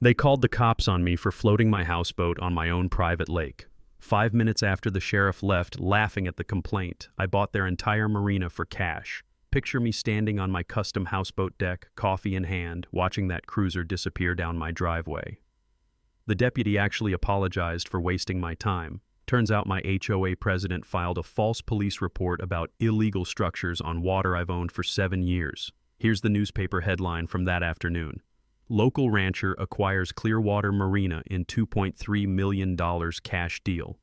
They called the cops on me for floating my houseboat on my own private lake. 5 minutes after the sheriff left, laughing at the complaint, I bought their entire marina for cash. Picture me standing on my custom houseboat deck, coffee in hand, watching that cruiser disappear down my driveway. The deputy actually apologized for wasting my time. Turns out my HOA president filed a false police report about illegal structures on water I've owned for 7 years. Here's the newspaper headline from that afternoon. Local rancher acquires Clearwater Marina in $2.3 million cash deal.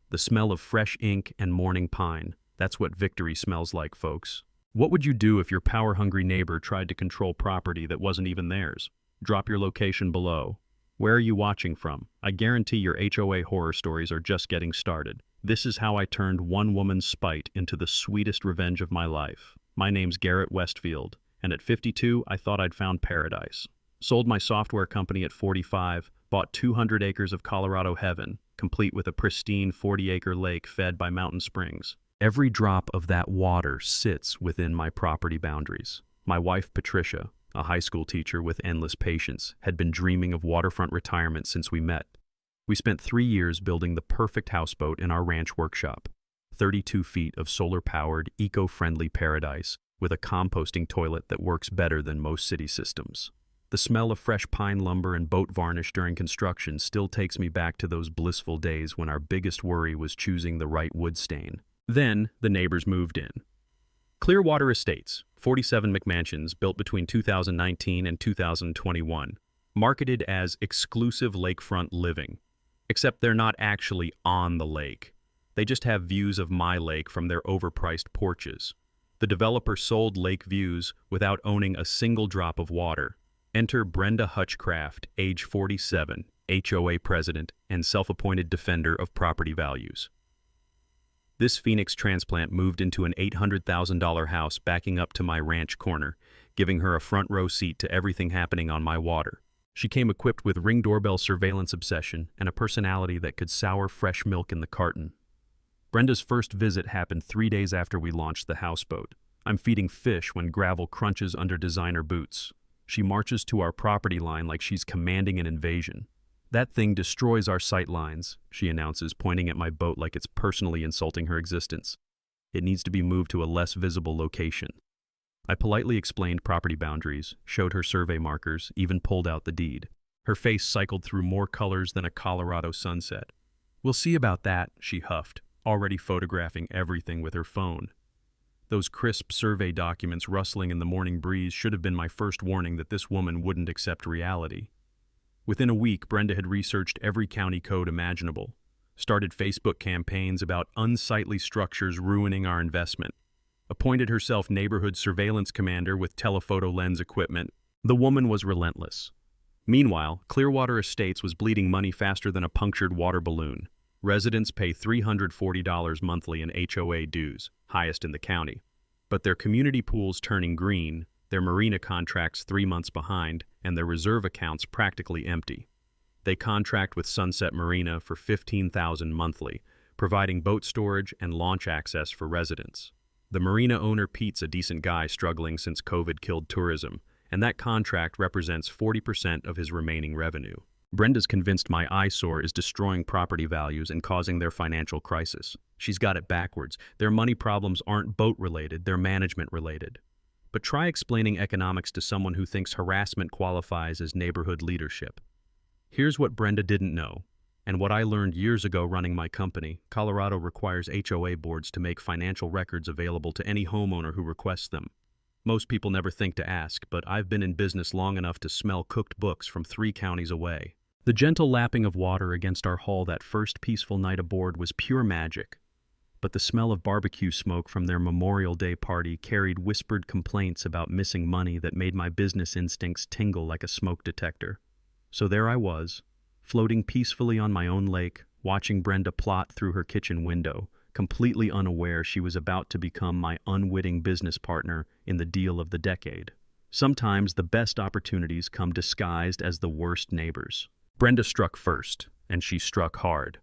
The smell of fresh ink and morning pine. That's what victory smells like, folks. What would you do if your power-hungry neighbor tried to control property that wasn't even theirs? Drop your location below. Where are you watching from? I guarantee your HOA horror stories are just getting started. This is how I turned one woman's spite into the sweetest revenge of my life. My name's Garrett Westfield, and at 52, I thought I'd found paradise. Sold my software company at 45, bought 200 acres of Colorado heaven, complete with a pristine 40-acre lake fed by mountain springs. Every drop of that water sits within my property boundaries. My wife, Patricia, a high school teacher with endless patience, had been dreaming of waterfront retirement since we met. We spent 3 years building the perfect houseboat in our ranch workshop. 32 feet of solar-powered, eco-friendly paradise with a composting toilet that works better than most city systems. The smell of fresh pine lumber and boat varnish during construction still takes me back to those blissful days when our biggest worry was choosing the right wood stain. Then, the neighbors moved in. Clearwater Estates, 47 McMansions built between 2019 and 2021, marketed as exclusive lakefront living. Except they're not actually on the lake. They just have views of my lake from their overpriced porches. The developer sold lake views without owning a single drop of water. Enter Brenda Hutchcraft, age 47, HOA president and self-appointed defender of property values. This Phoenix transplant moved into an $800,000 house backing up to my ranch corner, giving her a front row seat to everything happening on my water. She came equipped with Ring doorbell surveillance obsession and a personality that could sour fresh milk in the carton. Brenda's first visit happened 3 days after we launched the houseboat. I'm feeding fish when gravel crunches under designer boots. She marches to our property line like she's commanding an invasion. "That thing destroys our sight lines," she announces, pointing at my boat like it's personally insulting her existence. "It needs to be moved to a less visible location." I politely explained property boundaries, showed her survey markers, even pulled out the deed. Her face cycled through more colors than a Colorado sunset. "We'll see about that," she huffed, already photographing everything with her phone. Those crisp survey documents rustling in the morning breeze should have been my first warning that this woman wouldn't accept reality. Within a week, Brenda had researched every county code imaginable, started Facebook campaigns about unsightly structures ruining our investment, appointed herself neighborhood surveillance commander with telephoto lens equipment. The woman was relentless. Meanwhile, Clearwater Estates was bleeding money faster than a punctured water balloon. Residents pay $340 monthly in HOA dues, highest in the county. But their community pool's turning green, their marina contracts 3 months behind, and their reserve accounts practically empty. They contract with Sunset Marina for $15,000 monthly, providing boat storage and launch access for residents. The marina owner Pete's a decent guy struggling since COVID killed tourism, and that contract represents 40% of his remaining revenue. Brenda's convinced my eyesore is destroying property values and causing their financial crisis. She's got it backwards. Their money problems aren't boat-related, they're management-related. But try explaining economics to someone who thinks harassment qualifies as neighborhood leadership. Here's what Brenda didn't know, and what I learned years ago running my company. Colorado requires HOA boards to make financial records available to any homeowner who requests them. Most people never think to ask, but I've been in business long enough to smell cooked books from 3 counties away. The gentle lapping of water against our hull that first peaceful night aboard was pure magic. But the smell of barbecue smoke from their Memorial Day party carried whispered complaints about missing money that made my business instincts tingle like a smoke detector. So there I was, floating peacefully on my own lake, watching Brenda plot through her kitchen window, completely unaware she was about to become my unwitting business partner in the deal of the decade. Sometimes the best opportunities come disguised as the worst neighbors. Brenda struck first, and she struck hard.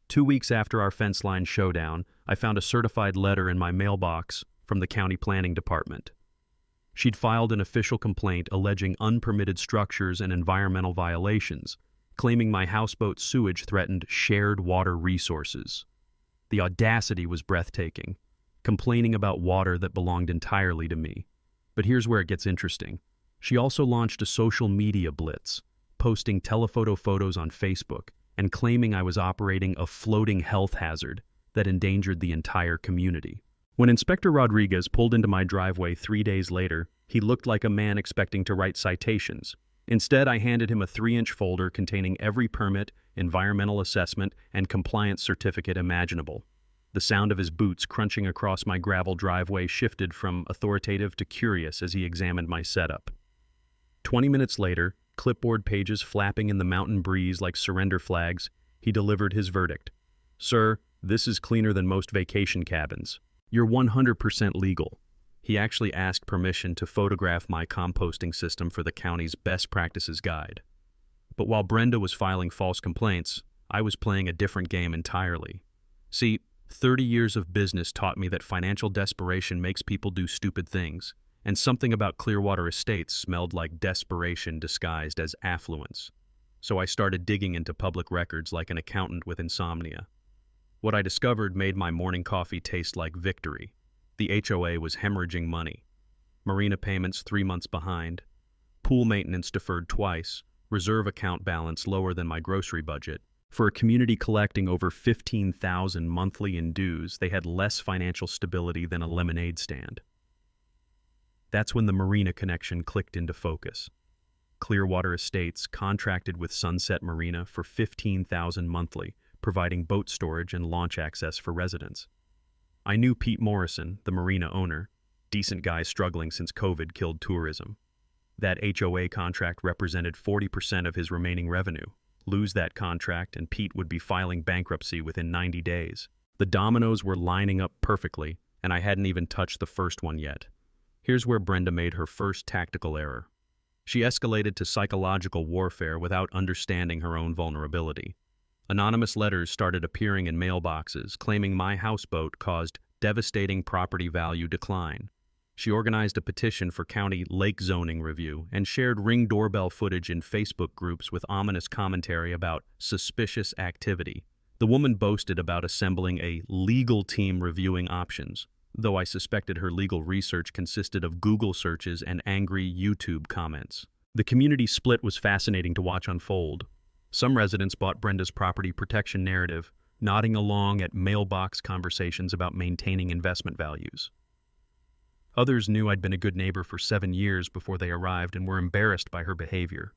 2 weeks after our fence line showdown, I found a certified letter in my mailbox from the county planning department. She'd filed an official complaint alleging unpermitted structures and environmental violations, claiming my houseboat sewage threatened shared water resources. The audacity was breathtaking, complaining about water that belonged entirely to me. But here's where it gets interesting. She also launched a social media blitz, posting telephoto photos on Facebook and claiming I was operating a floating health hazard that endangered the entire community. When Inspector Rodriguez pulled into my driveway 3 days later, he looked like a man expecting to write citations. Instead, I handed him a 3-inch folder containing every permit, environmental assessment, and compliance certificate imaginable. The sound of his boots crunching across my gravel driveway shifted from authoritative to curious as he examined my setup. 20 minutes later, clipboard pages flapping in the mountain breeze like surrender flags, he delivered his verdict. "Sir, this is cleaner than most vacation cabins. You're 100% legal." He actually asked permission to photograph my composting system for the county's best practices guide. But while Brenda was filing false complaints, I was playing a different game entirely. See, 30 years of business taught me that financial desperation makes people do stupid things, and something about Clearwater Estates smelled like desperation disguised as affluence. So I started digging into public records like an accountant with insomnia. What I discovered made my morning coffee taste like victory. The HOA was hemorrhaging money. Marina payments 3 months behind. Pool maintenance deferred twice. Reserve account balance lower than my grocery budget. For a community collecting over $15,000 monthly in dues, they had less financial stability than a lemonade stand. That's when the Marina connection clicked into focus. Clearwater Estates contracted with Sunset Marina for $15,000 monthly, providing boat storage and launch access for residents. I knew Pete Morrison, the Marina owner, decent guy struggling since COVID killed tourism. That HOA contract represented 40% of his remaining revenue. Lose that contract and Pete would be filing bankruptcy within 90 days. The dominoes were lining up perfectly, and I hadn't even touched the first one yet. Here's where Brenda made her first tactical error. She escalated to psychological warfare without understanding her own vulnerability. Anonymous letters started appearing in mailboxes, claiming my houseboat caused devastating property value decline. She organized a petition for county lake zoning review and shared Ring doorbell footage in Facebook groups with ominous commentary about suspicious activity. The woman boasted about assembling a legal team reviewing options, though I suspected her legal research consisted of Google searches and angry YouTube comments. The community split was fascinating to watch unfold. Some residents bought Brenda's property protection narrative, nodding along at mailbox conversations about maintaining investment values. Others knew I'd been a good neighbor for 7 years before they arrived and were embarrassed by her behavior.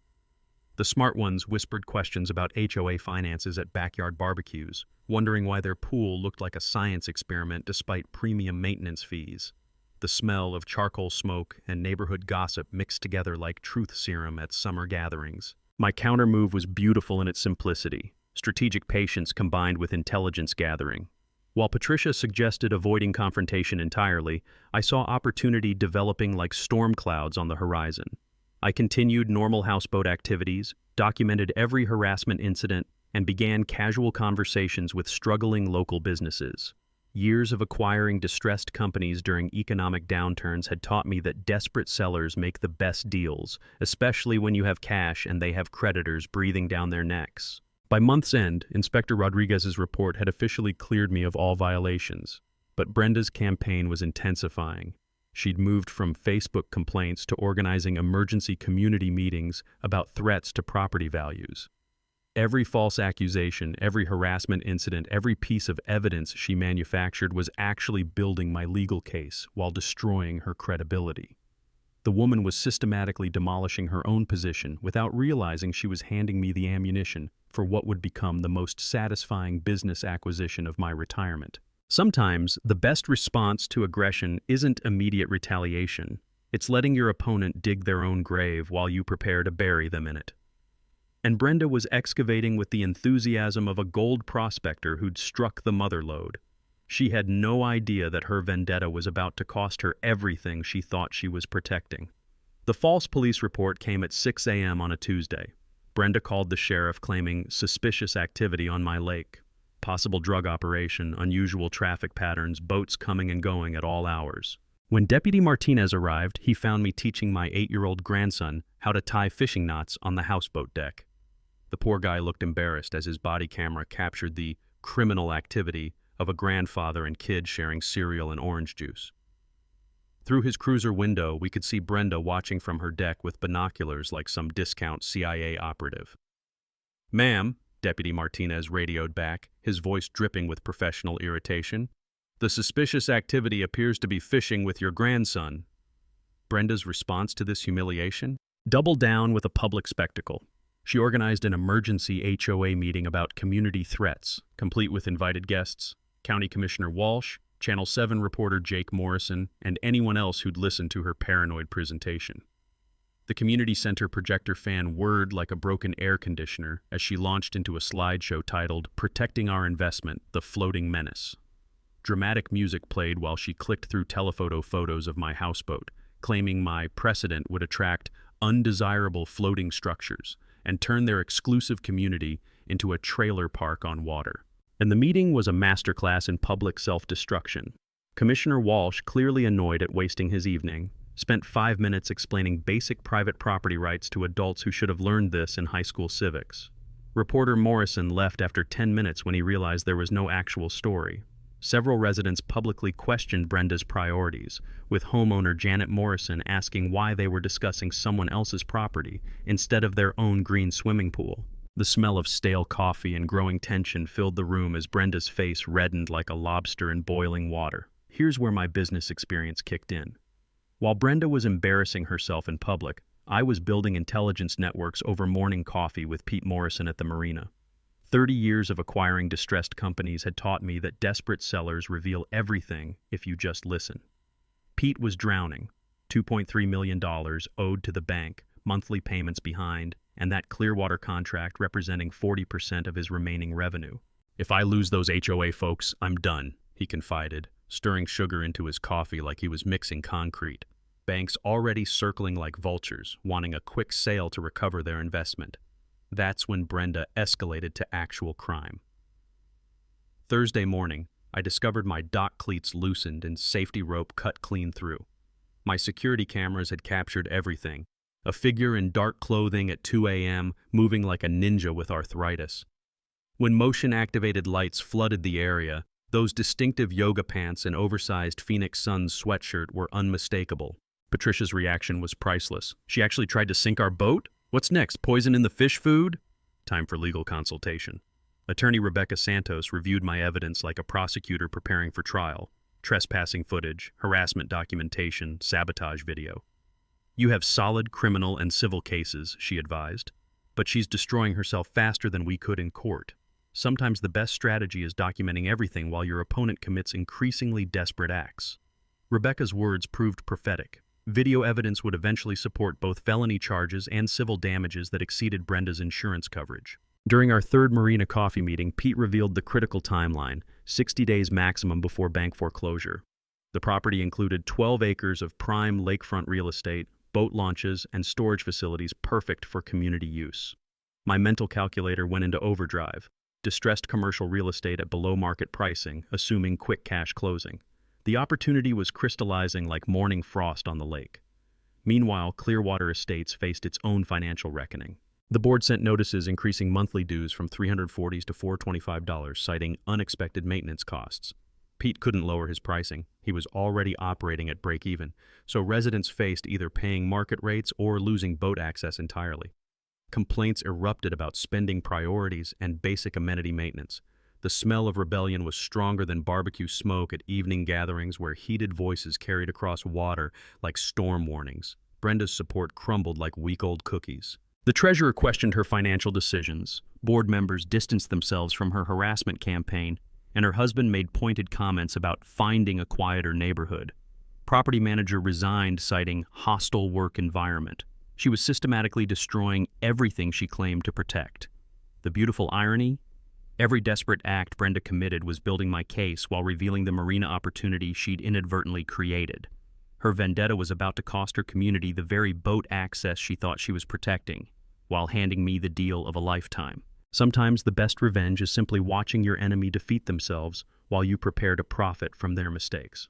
The smart ones whispered questions about HOA finances at backyard barbecues, wondering why their pool looked like a science experiment despite premium maintenance fees. The smell of charcoal smoke and neighborhood gossip mixed together like truth serum at summer gatherings. My countermove was beautiful in its simplicity, strategic patience combined with intelligence gathering. While Patricia suggested avoiding confrontation entirely, I saw opportunity developing like storm clouds on the horizon. I continued normal houseboat activities, documented every harassment incident, and began casual conversations with struggling local businesses. Years of acquiring distressed companies during economic downturns had taught me that desperate sellers make the best deals, especially when you have cash and they have creditors breathing down their necks. By month's end, Inspector Rodriguez's report had officially cleared me of all violations, but Brenda's campaign was intensifying. She'd moved from Facebook complaints to organizing emergency community meetings about threats to property values. Every false accusation, every harassment incident, every piece of evidence she manufactured was actually building my legal case while destroying her credibility. The woman was systematically demolishing her own position without realizing she was handing me the ammunition for what would become the most satisfying business acquisition of my retirement. Sometimes, the best response to aggression isn't immediate retaliation. It's letting your opponent dig their own grave while you prepare to bury them in it. And Brenda was excavating with the enthusiasm of a gold prospector who'd struck the mother lode. She had no idea that her vendetta was about to cost her everything she thought she was protecting. The false police report came at 6 a.m. on a Tuesday. Brenda called the sheriff claiming suspicious activity on my lake. Possible drug operation, unusual traffic patterns, boats coming and going at all hours. When Deputy Martinez arrived, he found me teaching my 8-year-old grandson how to tie fishing knots on the houseboat deck. The poor guy looked embarrassed as his body camera captured the criminal activity of a grandfather and kid sharing cereal and orange juice. Through his cruiser window, we could see Brenda watching from her deck with binoculars like some discount CIA operative. "Ma'am," Deputy Martinez radioed back, his voice dripping with professional irritation, "the suspicious activity appears to be fishing with your grandson." Brenda's response to this humiliation? Doubled down with a public spectacle. She organized an emergency HOA meeting about community threats, complete with invited guests, County Commissioner Walsh, Channel 7 reporter Jake Morrison, and anyone else who'd listened to her paranoid presentation. The community center projector fan whirred like a broken air conditioner as she launched into a slideshow titled "Protecting Our Investment, the Floating Menace." Dramatic music played while she clicked through telephoto photos of my houseboat, claiming my precedent would attract undesirable floating structures and turn their exclusive community into a trailer park on water. And the meeting was a masterclass in public self-destruction. Commissioner Walsh, clearly annoyed at wasting his evening, spent 5 minutes explaining basic private property rights to adults who should have learned this in high school civics. Reporter Morrison left after 10 minutes when he realized there was no actual story. Several residents publicly questioned Brenda's priorities, with homeowner Janet Morrison asking why they were discussing someone else's property instead of their own green swimming pool. The smell of stale coffee and growing tension filled the room as Brenda's face reddened like a lobster in boiling water. Here's where my business experience kicked in. While Brenda was embarrassing herself in public, I was building intelligence networks over morning coffee with Pete Morrison at the Marina. 30 years of acquiring distressed companies had taught me that desperate sellers reveal everything if you just listen. Pete was drowning, $2.3 million owed to the bank, monthly payments behind, and that Clearwater contract representing 40% of his remaining revenue. "If I lose those HOA folks, I'm done," he confided, stirring sugar into his coffee like he was mixing concrete. Banks already circling like vultures, wanting a quick sale to recover their investment. That's when Brenda escalated to actual crime. Thursday morning, I discovered my dock cleats loosened and safety rope cut clean through. My security cameras had captured everything. A figure in dark clothing at 2 a.m., moving like a ninja with arthritis. When motion-activated lights flooded the area, those distinctive yoga pants and oversized Phoenix Suns sweatshirt were unmistakable. Patricia's reaction was priceless. "She actually tried to sink our boat? What's next, poison in the fish food?" Time for legal consultation. Attorney Rebecca Santos reviewed my evidence like a prosecutor preparing for trial. Trespassing footage, harassment documentation, sabotage video. "You have solid criminal and civil cases," she advised, "but she's destroying herself faster than we could in court. Sometimes the best strategy is documenting everything while your opponent commits increasingly desperate acts." Rebecca's words proved prophetic. Video evidence would eventually support both felony charges and civil damages that exceeded Brenda's insurance coverage. During our third Marina coffee meeting, Pete revealed the critical timeline, 60 days maximum before bank foreclosure. The property included 12 acres of prime lakefront real estate, boat launches, and storage facilities perfect for community use. My mental calculator went into overdrive. Distressed commercial real estate at below-market pricing, assuming quick cash closing. The opportunity was crystallizing like morning frost on the lake. Meanwhile, Clearwater Estates faced its own financial reckoning. The board sent notices increasing monthly dues from $340 to $425, citing unexpected maintenance costs. Pete couldn't lower his pricing. He was already operating at break-even, so residents faced either paying market rates or losing boat access entirely. Complaints erupted about spending priorities and basic amenity maintenance. The smell of rebellion was stronger than barbecue smoke at evening gatherings where heated voices carried across water like storm warnings. Brenda's support crumbled like week-old cookies. The treasurer questioned her financial decisions. Board members distanced themselves from her harassment campaign, and her husband made pointed comments about finding a quieter neighborhood. Property manager resigned, citing hostile work environment. She was systematically destroying everything she claimed to protect. The beautiful irony? Every desperate act Brenda committed was building my case while revealing the Marina opportunity she'd inadvertently created. Her vendetta was about to cost her community the very boat access she thought she was protecting, while handing me the deal of a lifetime. Sometimes the best revenge is simply watching your enemy defeat themselves while you prepare to profit from their mistakes.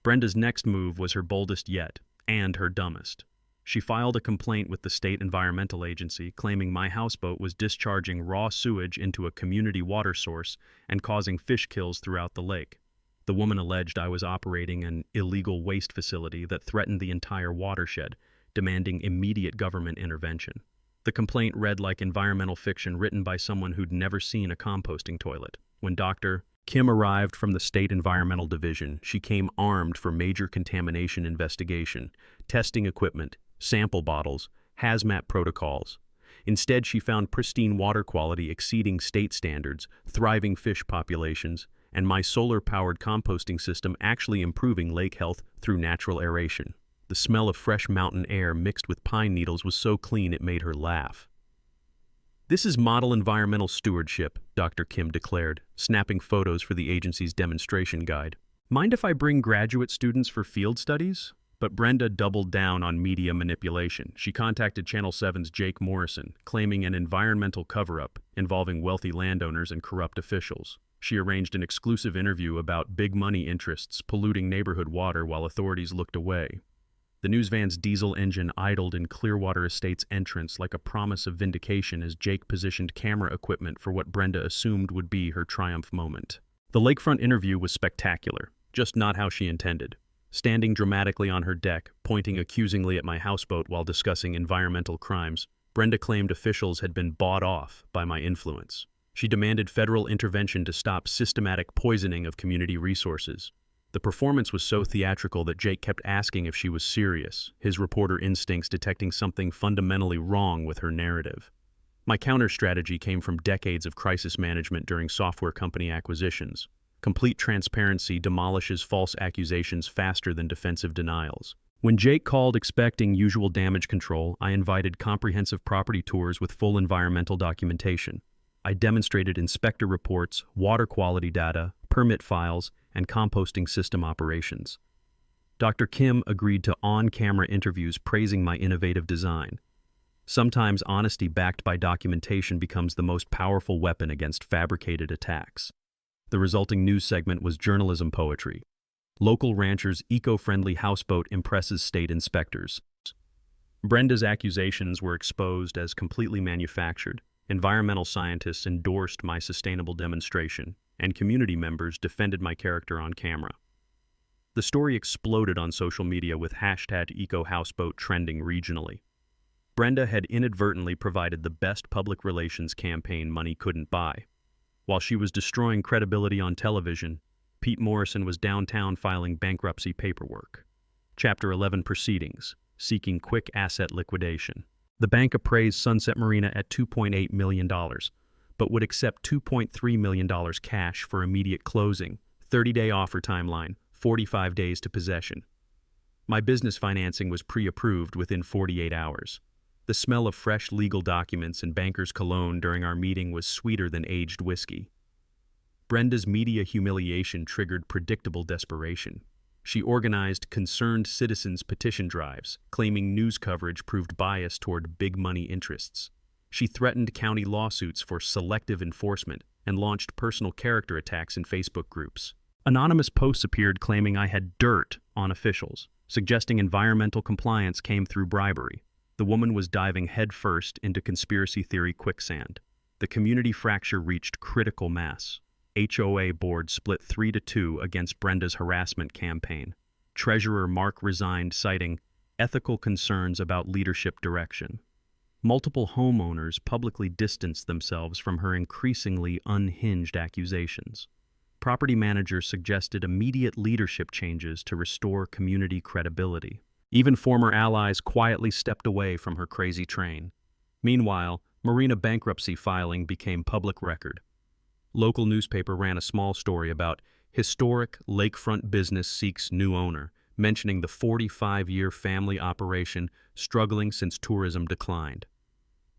Brenda's next move was her boldest yet, and her dumbest. She filed a complaint with the state environmental agency claiming my houseboat was discharging raw sewage into a community water source and causing fish kills throughout the lake. The woman alleged I was operating an illegal waste facility that threatened the entire watershed, demanding immediate government intervention. The complaint read like environmental fiction written by someone who'd never seen a composting toilet. When Dr. Kim arrived from the State Environmental Division, she came armed for major contamination investigation, testing equipment, sample bottles, hazmat protocols. Instead, she found pristine water quality exceeding state standards, thriving fish populations, and my solar-powered composting system actually improving lake health through natural aeration. The smell of fresh mountain air mixed with pine needles was so clean it made her laugh. "This is model environmental stewardship," Dr. Kim declared, snapping photos for the agency's demonstration guide. "Mind if I bring graduate students for field studies?" But Brenda doubled down on media manipulation. She contacted Channel 7's Jake Morrison, claiming an environmental cover-up involving wealthy landowners and corrupt officials. She arranged an exclusive interview about big money interests polluting neighborhood water while authorities looked away. The news van's diesel engine idled in Clearwater Estates' entrance like a promise of vindication as Jake positioned camera equipment for what Brenda assumed would be her triumph moment. The lakefront interview was spectacular, just not how she intended. Standing dramatically on her deck, pointing accusingly at my houseboat while discussing environmental crimes, Brenda claimed officials had been bought off by my influence. She demanded federal intervention to stop systematic poisoning of community resources. The performance was so theatrical that Jake kept asking if she was serious, his reporter instincts detecting something fundamentally wrong with her narrative. My counter-strategy came from decades of crisis management during software company acquisitions. Complete transparency demolishes false accusations faster than defensive denials. When Jake called expecting usual damage control, I invited comprehensive property tours with full environmental documentation. I demonstrated inspector reports, water quality data, permit files, and composting system operations. Dr. Kim agreed to on-camera interviews praising my innovative design. Sometimes honesty backed by documentation becomes the most powerful weapon against fabricated attacks. The resulting news segment was journalism poetry. Local ranchers' eco-friendly houseboat impresses state inspectors. Brenda's accusations were exposed as completely manufactured. Environmental scientists endorsed my sustainable demonstration, and community members defended my character on camera. The story exploded on social media with #EcoHouseboat trending regionally. Brenda had inadvertently provided the best public relations campaign money couldn't buy. While she was destroying credibility on television, Pete Morrison was downtown filing bankruptcy paperwork. Chapter 11 Proceedings, seeking quick asset liquidation. The bank appraised Sunset Marina at $2.8 million, but would accept $2.3 million cash for immediate closing, 30-day offer timeline, 45 days to possession. My business financing was pre-approved within 48 hours. The smell of fresh legal documents and banker's cologne during our meeting was sweeter than aged whiskey. Brenda's media humiliation triggered predictable desperation. She organized concerned citizens' petition drives, claiming news coverage proved biased toward big money interests. She threatened county lawsuits for selective enforcement and launched personal character attacks in Facebook groups. Anonymous posts appeared claiming I had dirt on officials, suggesting environmental compliance came through bribery. The woman was diving headfirst into conspiracy theory quicksand. The community fracture reached critical mass. HOA board split 3-2 against Brenda's harassment campaign. Treasurer Mark resigned, citing ethical concerns about leadership direction. Multiple homeowners publicly distanced themselves from her increasingly unhinged accusations. Property managers suggested immediate leadership changes to restore community credibility. Even former allies quietly stepped away from her crazy train. Meanwhile, Marina bankruptcy filing became public record. Local newspaper ran a small story about historic lakefront business seeks new owner, mentioning the 45-year family operation struggling since tourism declined.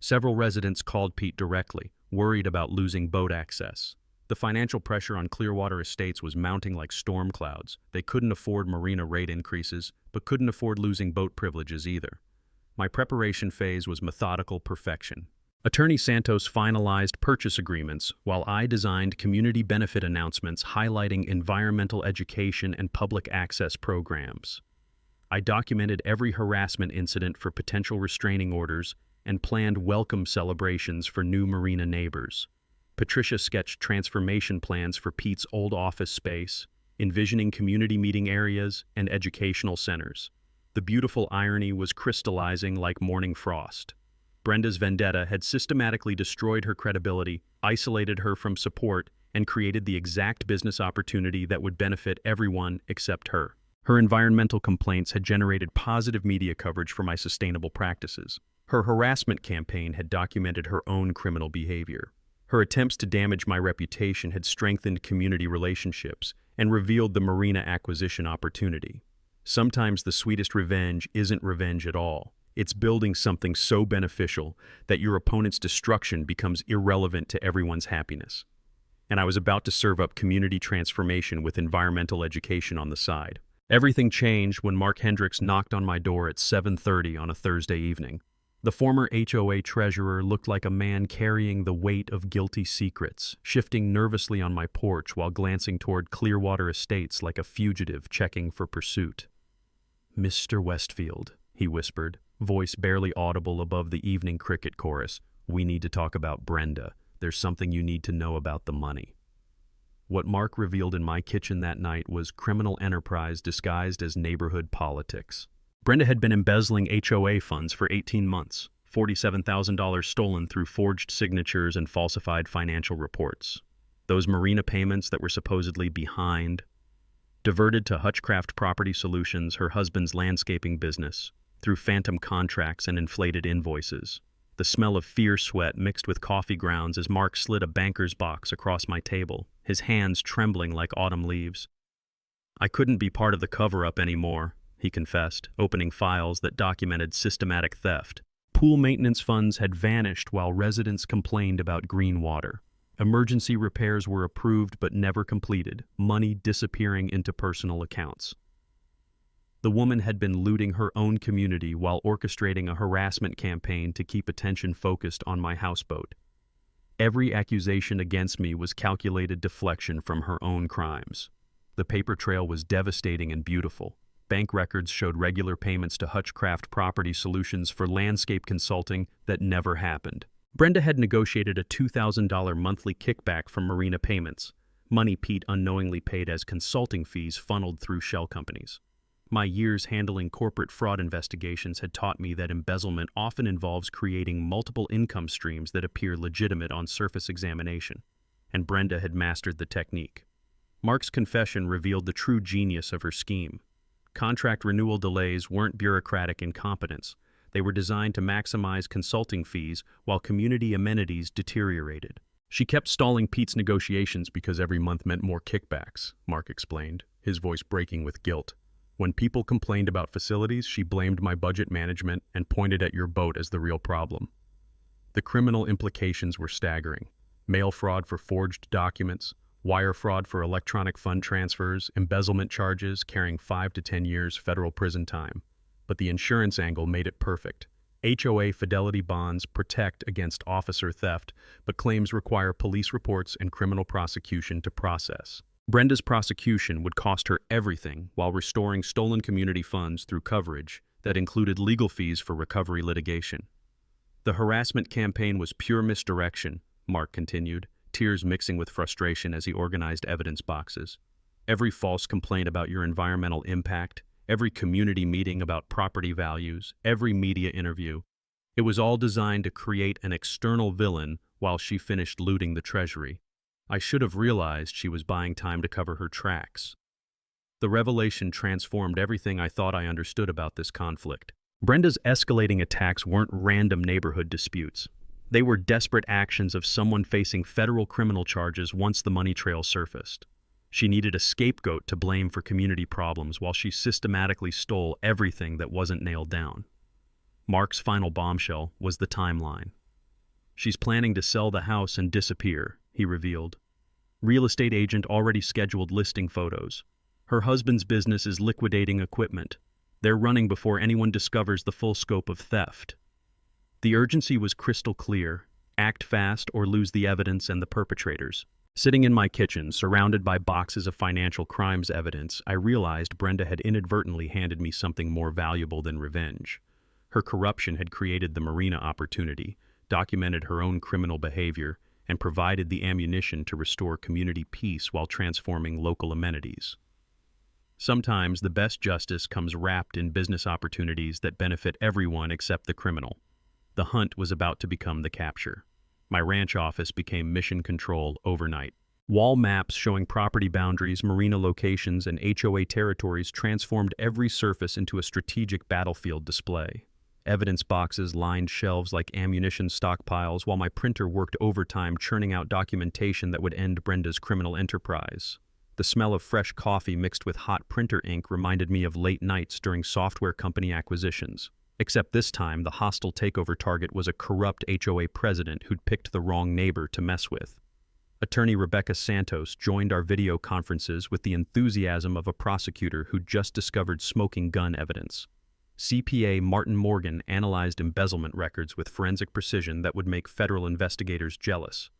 Several residents called Pete directly, worried about losing boat access. The financial pressure on Clearwater Estates was mounting like storm clouds. They couldn't afford marina rate increases, but couldn't afford losing boat privileges either. My preparation phase was methodical perfection. Attorney Santos finalized purchase agreements, while I designed community benefit announcements highlighting environmental education and public access programs. I documented every harassment incident for potential restraining orders and planned welcome celebrations for new Marina neighbors. Patricia sketched transformation plans for Pete's old office space, envisioning community meeting areas and educational centers. The beautiful irony was crystallizing like morning frost. Brenda's vendetta had systematically destroyed her credibility, isolated her from support, and created the exact business opportunity that would benefit everyone except her. Her environmental complaints had generated positive media coverage for my sustainable practices. Her harassment campaign had documented her own criminal behavior. Her attempts to damage my reputation had strengthened community relationships and revealed the Marina acquisition opportunity. Sometimes the sweetest revenge isn't revenge at all. It's building something so beneficial that your opponent's destruction becomes irrelevant to everyone's happiness. And I was about to serve up community transformation with environmental education on the side. Everything changed when Mark Hendricks knocked on my door at 7:30 on a Thursday evening. The former HOA treasurer looked like a man carrying the weight of guilty secrets, shifting nervously on my porch while glancing toward Clearwater Estates like a fugitive checking for pursuit. "Mr. Westfield," he whispered, voice barely audible above the evening cricket chorus, "we need to talk about Brenda. There's something you need to know about the money." What Mark revealed in my kitchen that night was criminal enterprise disguised as neighborhood politics. Brenda had been embezzling HOA funds for 18 months, $47,000 stolen through forged signatures and falsified financial reports. Those Marina payments that were supposedly behind, diverted to Hutchcraft Property Solutions, her husband's landscaping business, through phantom contracts and inflated invoices. The smell of fierce sweat mixed with coffee grounds as Mark slid a banker's box across my table, his hands trembling like autumn leaves. "I couldn't be part of the cover-up anymore," he confessed, opening files that documented systematic theft. Pool maintenance funds had vanished while residents complained about green water. Emergency repairs were approved but never completed, money disappearing into personal accounts. The woman had been looting her own community while orchestrating a harassment campaign to keep attention focused on my houseboat. Every accusation against me was calculated deflection from her own crimes. The paper trail was devastating and beautiful. Bank records showed regular payments to Hutchcraft Property Solutions for landscape consulting that never happened. Brenda had negotiated a $2,000 monthly kickback from Marina payments, money Pete unknowingly paid as consulting fees funneled through shell companies. My years handling corporate fraud investigations had taught me that embezzlement often involves creating multiple income streams that appear legitimate on surface examination, and Brenda had mastered the technique. Mark's confession revealed the true genius of her scheme. Contract renewal delays weren't bureaucratic incompetence. They were designed to maximize consulting fees while community amenities deteriorated. "She kept stalling Pete's negotiations because every month meant more kickbacks," Mark explained, his voice breaking with guilt. "When people complained about facilities, she blamed my budget management and pointed at your boat as the real problem." The criminal implications were staggering. Mail fraud for forged documents, wire fraud for electronic fund transfers, embezzlement charges carrying 5 to 10 years federal prison time. But the insurance angle made it perfect. HOA fidelity bonds protect against officer theft, but claims require police reports and criminal prosecution to process. Brenda's prosecution would cost her everything while restoring stolen community funds through coverage that included legal fees for recovery litigation. "The harassment campaign was pure misdirection," Mark continued, tears mixing with frustration as he organized evidence boxes. "Every false complaint about your environmental impact, every community meeting about property values, every media interview, it was all designed to create an external villain while she finished looting the treasury. I should have realized she was buying time to cover her tracks." The revelation transformed everything I thought I understood about this conflict. Brenda's escalating attacks weren't random neighborhood disputes. They were desperate actions of someone facing federal criminal charges once the money trail surfaced. She needed a scapegoat to blame for community problems while she systematically stole everything that wasn't nailed down. Mark's final bombshell was the timeline. "She's planning to sell the house and disappear," he revealed. "Real estate agent already scheduled listing photos. Her husband's business is liquidating equipment. They're running before anyone discovers the full scope of theft." The urgency was crystal clear. Act fast or lose the evidence and the perpetrators. Sitting in my kitchen, surrounded by boxes of financial crimes evidence, I realized Brenda had inadvertently handed me something more valuable than revenge. Her corruption had created the Marina opportunity, documented her own criminal behavior, and provided the ammunition to restore community peace while transforming local amenities. Sometimes the best justice comes wrapped in business opportunities that benefit everyone except the criminal. The hunt was about to become the capture. My ranch office became mission control overnight. Wall maps showing property boundaries, marina locations, and HOA territories transformed every surface into a strategic battlefield display. Evidence boxes lined shelves like ammunition stockpiles, while my printer worked overtime churning out documentation that would end Brenda's criminal enterprise. The smell of fresh coffee mixed with hot printer ink reminded me of late nights during software company acquisitions. Except this time, the hostile takeover target was a corrupt HOA president who'd picked the wrong neighbor to mess with. Attorney Rebecca Santos joined our video conferences with the enthusiasm of a prosecutor who'd just discovered smoking gun evidence. CPA Martin Morgan analyzed embezzlement records with forensic precision that would make federal investigators jealous.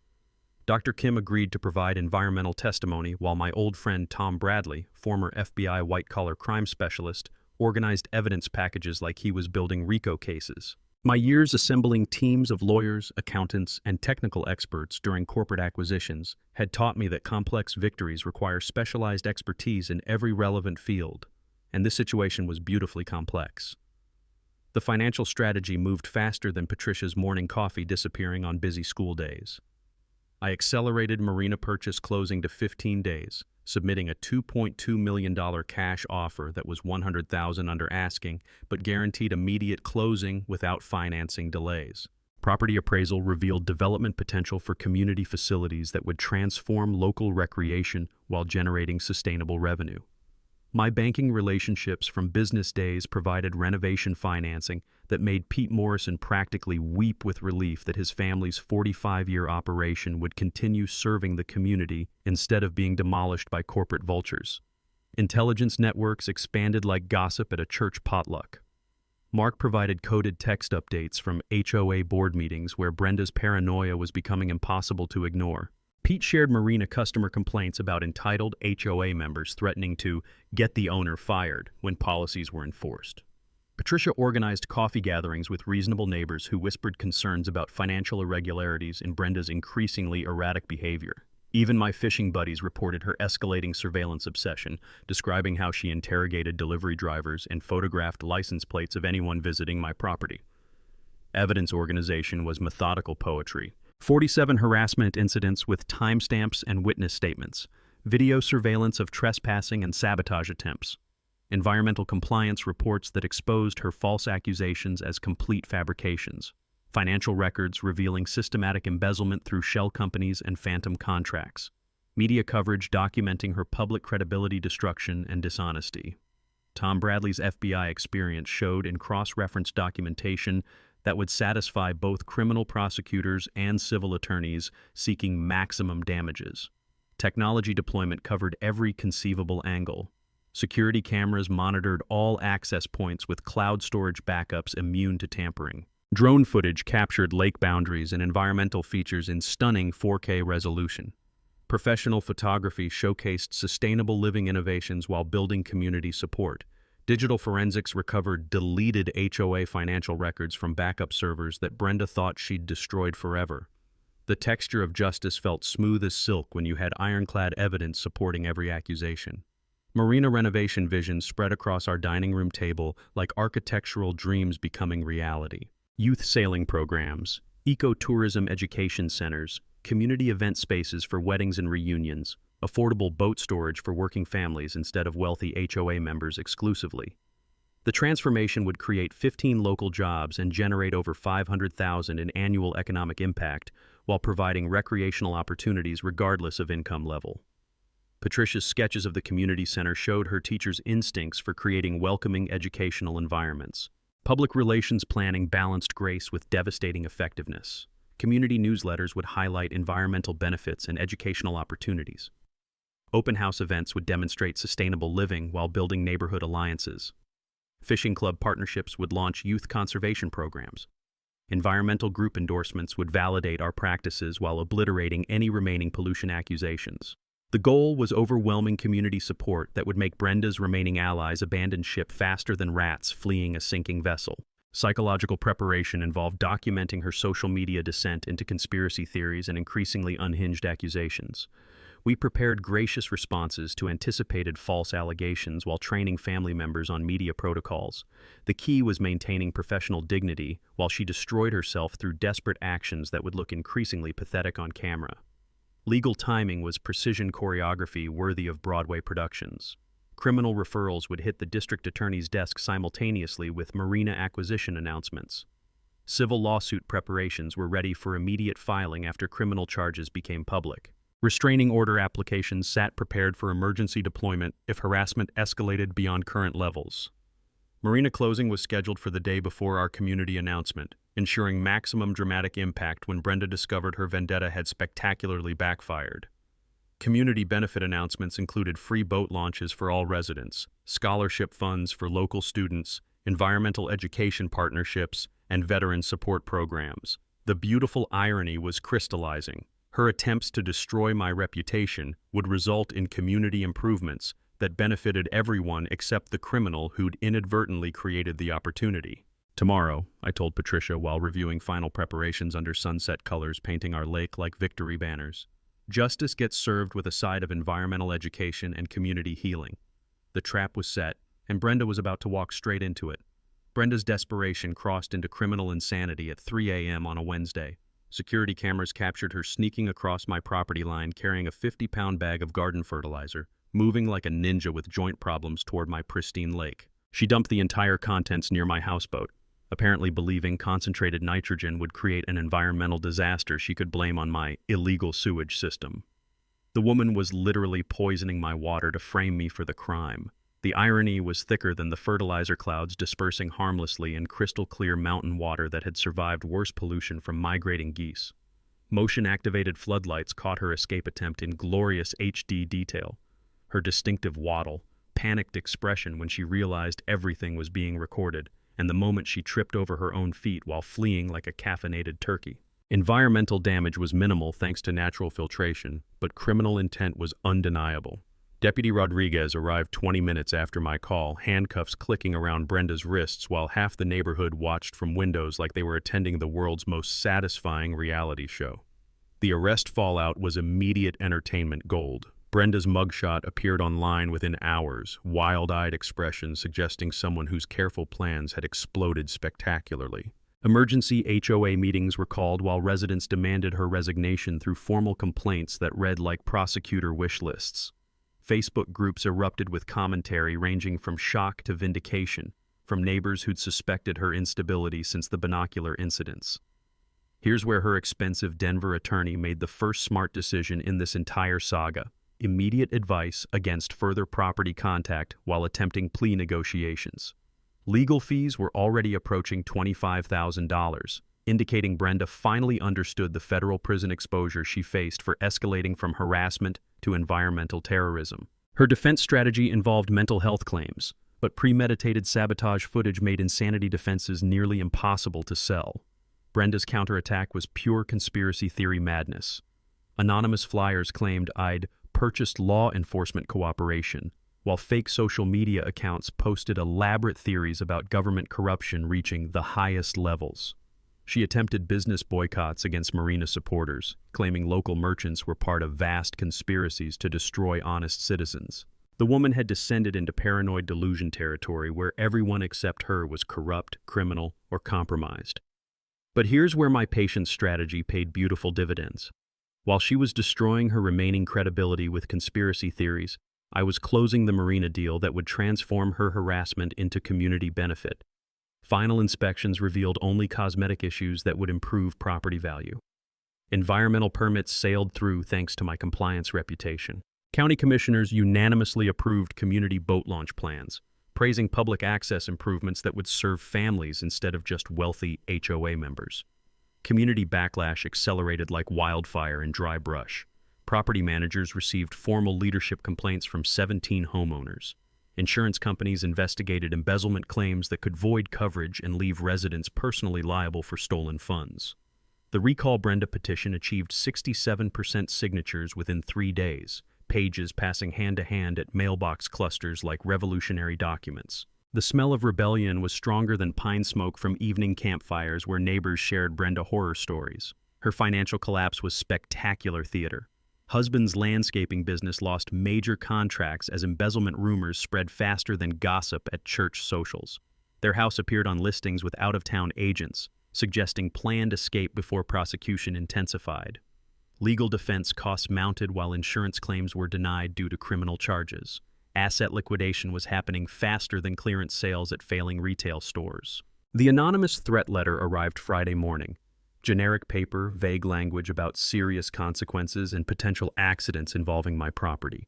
Dr. Kim agreed to provide environmental testimony, while my old friend Tom Bradley, former FBI white-collar crime specialist, organized evidence packages like he was building RICO cases. My years assembling teams of lawyers, accountants, and technical experts during corporate acquisitions had taught me that complex victories require specialized expertise in every relevant field, and this situation was beautifully complex. The financial strategy moved faster than Patricia's morning coffee disappearing on busy school days. I accelerated Marina purchase closing to 15 days, submitting a $2.2 million cash offer that was $100,000 under asking, but guaranteed immediate closing without financing delays. Property appraisal revealed development potential for community facilities that would transform local recreation while generating sustainable revenue. My banking relationships from business days provided renovation financing that made Pete Morrison practically weep with relief that his family's 45-year operation would continue serving the community instead of being demolished by corporate vultures. Intelligence networks expanded like gossip at a church potluck. Mark provided coded text updates from HOA board meetings where Brenda's paranoia was becoming impossible to ignore. Pete shared Marina customer complaints about entitled HOA members threatening to get the owner fired when policies were enforced. Patricia organized coffee gatherings with reasonable neighbors who whispered concerns about financial irregularities in Brenda's increasingly erratic behavior. Even my fishing buddies reported her escalating surveillance obsession, describing how she interrogated delivery drivers and photographed license plates of anyone visiting my property. Evidence organization was methodical poetry. 47 harassment incidents with timestamps and witness statements, video surveillance of trespassing and sabotage attempts, environmental compliance reports that exposed her false accusations as complete fabrications, financial records revealing systematic embezzlement through shell companies and phantom contracts, media coverage documenting her public credibility destruction and dishonesty. Tom Bradley's FBI experience showed in cross-reference documentation that would satisfy both criminal prosecutors and civil attorneys seeking maximum damages. Technology deployment covered every conceivable angle. Security cameras monitored all access points with cloud storage backups immune to tampering. Drone footage captured lake boundaries and environmental features in stunning 4K resolution. Professional photography showcased sustainable living innovations while building community support. Digital forensics recovered deleted HOA financial records from backup servers that Brenda thought she'd destroyed forever. The texture of justice felt smooth as silk when you had ironclad evidence supporting every accusation. Marina renovation visions spread across our dining room table like architectural dreams becoming reality. Youth sailing programs, eco-tourism education centers, community event spaces for weddings and reunions, affordable boat storage for working families instead of wealthy HOA members exclusively. The transformation would create 15 local jobs and generate over $500,000 in annual economic impact while providing recreational opportunities regardless of income level. Patricia's sketches of the community center showed her teachers' instincts for creating welcoming educational environments. Public relations planning balanced grace with devastating effectiveness. Community newsletters would highlight environmental benefits and educational opportunities. Open house events would demonstrate sustainable living while building neighborhood alliances. Fishing club partnerships would launch youth conservation programs. Environmental group endorsements would validate our practices while obliterating any remaining pollution accusations. The goal was overwhelming community support that would make Brenda's remaining allies abandon ship faster than rats fleeing a sinking vessel. Psychological preparation involved documenting her social media descent into conspiracy theories and increasingly unhinged accusations. We prepared gracious responses to anticipated false allegations while training family members on media protocols. The key was maintaining professional dignity while she destroyed herself through desperate actions that would look increasingly pathetic on camera. Legal timing was precision choreography worthy of Broadway productions. Criminal referrals would hit the district attorney's desk simultaneously with Marina acquisition announcements. Civil lawsuit preparations were ready for immediate filing after criminal charges became public. Restraining order applications sat prepared for emergency deployment if harassment escalated beyond current levels. Marina closing was scheduled for the day before our community announcement, ensuring maximum dramatic impact when Brenda discovered her vendetta had spectacularly backfired. Community benefit announcements included free boat launches for all residents, scholarship funds for local students, environmental education partnerships, and veteran support programs. The beautiful irony was crystallizing. Her attempts to destroy my reputation would result in community improvements that benefited everyone except the criminal who'd inadvertently created the opportunity. Tomorrow, I told Patricia while reviewing final preparations under sunset colors painting our lake like victory banners. Justice gets served with a side of environmental education and community healing. The trap was set, and Brenda was about to walk straight into it. Brenda's desperation crossed into criminal insanity at 3 a.m. on a Wednesday. Security cameras captured her sneaking across my property line carrying a 50-pound bag of garden fertilizer, moving like a ninja with joint problems toward my pristine lake. She dumped the entire contents near my houseboat, apparently believing concentrated nitrogen would create an environmental disaster she could blame on my illegal sewage system. The woman was literally poisoning my water to frame me for the crime. The irony was thicker than the fertilizer clouds dispersing harmlessly in crystal-clear mountain water that had survived worse pollution from migrating geese. Motion-activated floodlights caught her escape attempt in glorious HD detail. Her distinctive waddle, panicked expression when she realized everything was being recorded, and the moment she tripped over her own feet while fleeing like a caffeinated turkey. Environmental damage was minimal thanks to natural filtration, but criminal intent was undeniable. Deputy Rodriguez arrived 20 minutes after my call, handcuffs clicking around Brenda's wrists while half the neighborhood watched from windows like they were attending the world's most satisfying reality show. The arrest fallout was immediate entertainment gold. Brenda's mugshot appeared online within hours, wild-eyed expression suggesting someone whose careful plans had exploded spectacularly. Emergency HOA meetings were called while residents demanded her resignation through formal complaints that read like prosecutor wish lists. Facebook groups erupted with commentary ranging from shock to vindication, from neighbors who'd suspected her instability since the binocular incidents. Here's where her expensive Denver attorney made the first smart decision in this entire saga: immediate advice against further property contact while attempting plea negotiations. Legal fees were already approaching $25,000, indicating Brenda finally understood the federal prison exposure she faced for escalating from harassment to environmental terrorism. Her defense strategy involved mental health claims, but premeditated sabotage footage made insanity defenses nearly impossible to sell. Brenda's counterattack was pure conspiracy theory madness. Anonymous flyers claimed I'd purchased law enforcement cooperation, while fake social media accounts posted elaborate theories about government corruption reaching the highest levels. She attempted business boycotts against Marina supporters, claiming local merchants were part of vast conspiracies to destroy honest citizens. The woman had descended into paranoid delusion territory where everyone except her was corrupt, criminal, or compromised. But here's where my patient's strategy paid beautiful dividends. While she was destroying her remaining credibility with conspiracy theories, I was closing the Marina deal that would transform her harassment into community benefit. Final inspections revealed only cosmetic issues that would improve property value. Environmental permits sailed through thanks to my compliance reputation. County commissioners unanimously approved community boat launch plans, praising public access improvements that would serve families instead of just wealthy HOA members. Community backlash accelerated like wildfire in dry brush. Property managers received formal leadership complaints from 17 homeowners. Insurance companies investigated embezzlement claims that could void coverage and leave residents personally liable for stolen funds. The Recall Brenda petition achieved 67% signatures within 3 days, pages passing hand-to-hand at mailbox clusters like revolutionary documents. The smell of rebellion was stronger than pine smoke from evening campfires where neighbors shared Brenda horror stories. Her financial collapse was spectacular theater. Husband's landscaping business lost major contracts as embezzlement rumors spread faster than gossip at church socials. Their house appeared on listings with out-of-town agents, suggesting planned escape before prosecution intensified. Legal defense costs mounted while insurance claims were denied due to criminal charges. Asset liquidation was happening faster than clearance sales at failing retail stores. The anonymous threat letter arrived Friday morning. Generic paper, vague language about serious consequences and potential accidents involving my property.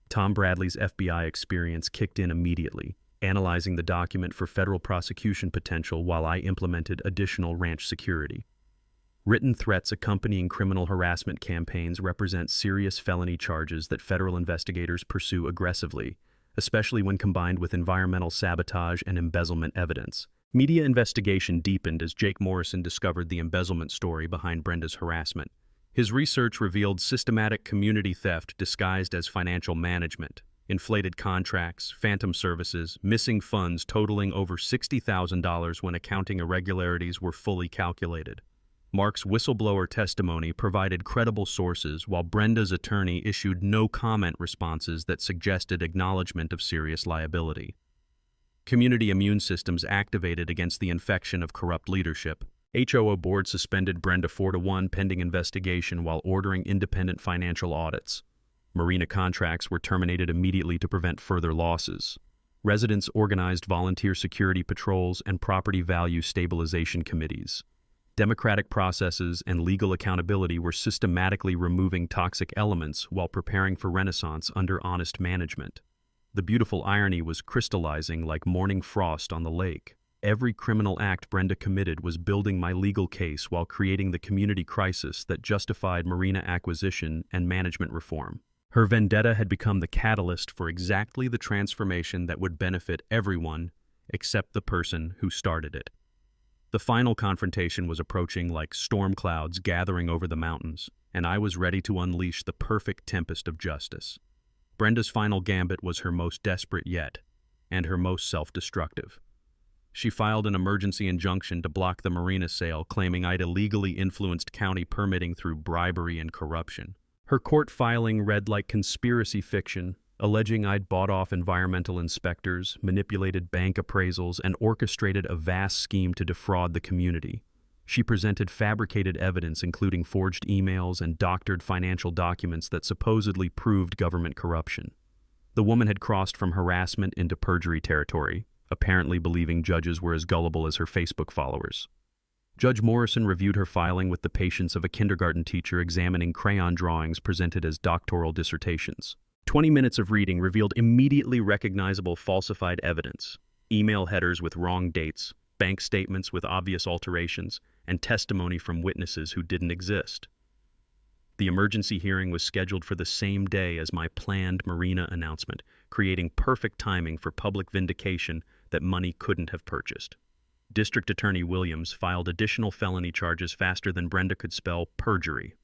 Tom Bradley's FBI experience kicked in immediately, analyzing the document for federal prosecution potential while I implemented additional ranch security. Written threats accompanying criminal harassment campaigns represent serious felony charges that federal investigators pursue aggressively, especially when combined with environmental sabotage and embezzlement evidence. Media investigation deepened as Jake Morrison discovered the embezzlement story behind Brenda's harassment. His research revealed systematic community theft disguised as financial management, inflated contracts, phantom services, missing funds totaling over $60,000 when accounting irregularities were fully calculated. Mark's whistleblower testimony provided credible sources, while Brenda's attorney issued no comment responses that suggested acknowledgement of serious liability. Community immune systems activated against the infection of corrupt leadership. HOA board suspended Brenda 4-1 pending investigation while ordering independent financial audits. Marina contracts were terminated immediately to prevent further losses. Residents organized volunteer security patrols and property value stabilization committees. Democratic processes and legal accountability were systematically removing toxic elements while preparing for renaissance under honest management. The beautiful irony was crystallizing like morning frost on the lake. Every criminal act Brenda committed was building my legal case while creating the community crisis that justified Marina acquisition and management reform. Her vendetta had become the catalyst for exactly the transformation that would benefit everyone except the person who started it. The final confrontation was approaching like storm clouds gathering over the mountains, and I was ready to unleash the perfect tempest of justice. Brenda's final gambit was her most desperate yet, and her most self-destructive. She filed an emergency injunction to block the Marina sale, claiming I'd illegally influenced county permitting through bribery and corruption. Her court filing read like conspiracy fiction, alleging I'd bought off environmental inspectors, manipulated bank appraisals, and orchestrated a vast scheme to defraud the community. She presented fabricated evidence including forged emails and doctored financial documents that supposedly proved government corruption. The woman had crossed from harassment into perjury territory, apparently believing judges were as gullible as her Facebook followers. Judge Morrison reviewed her filing with the patience of a kindergarten teacher examining crayon drawings presented as doctoral dissertations. 20 minutes of reading revealed immediately recognizable falsified evidence, email headers with wrong dates, bank statements with obvious alterations, and testimony from witnesses who didn't exist. The emergency hearing was scheduled for the same day as my planned Marina announcement, creating perfect timing for public vindication that money couldn't have purchased. District Attorney Williams filed additional felony charges faster than Brenda could spell perjury.